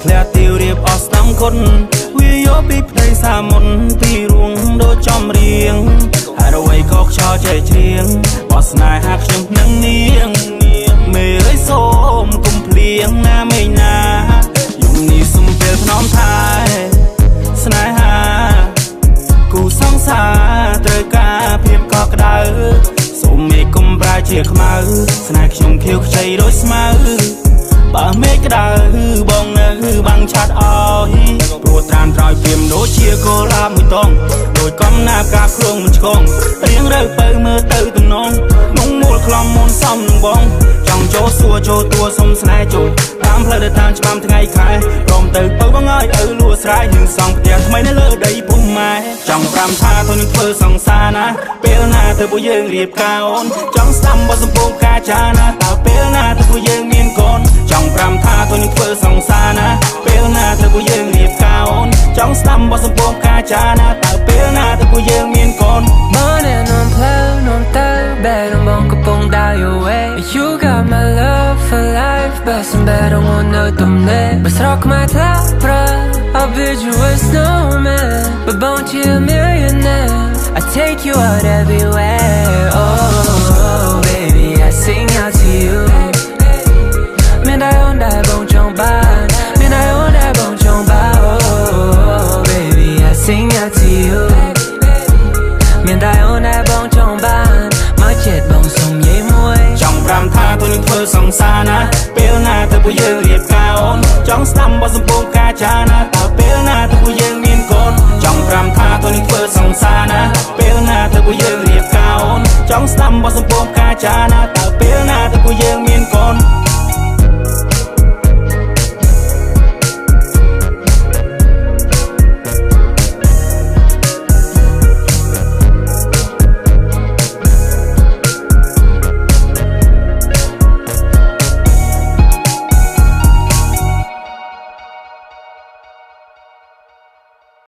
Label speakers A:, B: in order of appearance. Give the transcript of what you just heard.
A: ធ្លាក់ទីរៀបអស់ស្ដាំគុណវាយកពីផ្ទៃសាមុនពីរួងដូចចំរៀងហើយអ្វីក៏ខ្យល់ចែកច្រៀងបោះស្នេហាខ្ញុំនឹងនាងមេអើយសូមកុំភ្លៀងណាមេណាយំនេះសុំពេលភ្នំថែស្នេហាគូសង្សារត្រូវការភាពកក់ក្ដៅសូមមេកុំប្រាជាខ្មៅស្នេហ៍ខ្ញុំខៀវខ្ចីដូចស្មៅបើមេក្តៅបងនៅបាំងឆាត់អើយព្រោះត្រានត្រោយព្រាមដូចជាកូឡាមួយតងដូចកំណាបកាគ្រងមិនឆ្កងរៀងរើបើមើលទៅទំនងក្នុងមូលខ្លំមុនសំនឹងបងចង់ចូលសួរចូលតួសុំស្នេហ៍ចូលតាមផ្លូវទៅតាមច្បាំថ្ងៃខែព្រមទៅបើបងឲ្យឪលួស្រ័យនឹងសង់ផ្ទះថ្មីនៅលើដីពុំម៉ែចង់ប្រាំថាទៅនឹងធ្វើសង្សារណាពេលណាទៅពួកយើងរៀបការអូនចង់ស្ដាំបទសម្ពោធការចាណាតើពេលណាទៅពួកយើងមានកូនចង់ប្រាំថាទៅនឹងធ្វើសង្សារណាពេលណាទៅពួកយើងរៀបការអូនចង់ស្ដាំបទសម្ពោធការចាណាតើពេលណាទៅពួកយើងមានកូន
B: មកណែនាំផ្លូវនាំទៅបែរមកកំពុងដើរ your way you got my love for life បើសំបែរងនៅទំនេរបើស្រកខ្មែរថ្លាប្រើ I'll build you a snowman but won't you a millionaire I take you out everywhere oh baby I sing out to you មានតែអូនដែលបងចង់បានមានតែអូនដែលបងចង់បាន oh baby I sing out to you មានតែអូនដែលបងចង់បានមកចិត្តបងសុំយាយមួយ
A: ចង់ប្រាំថាទៅនឹងធ្វើសង្សារណាពេលណាទៅពួកយើងរៀបការអូនចង់ស្ដាំបទសម្ពោធការចាណាតើពេលណាទៅពួកយើងមានកូនចង់ប្រាំថាទៅនឹងធ្វើសង្សារណាពេលណាទៅពួកយើងរៀបការអូនចង់ស្ដាំបទសម្ពោធការចាណាតើពេលណាទៅពួកយើង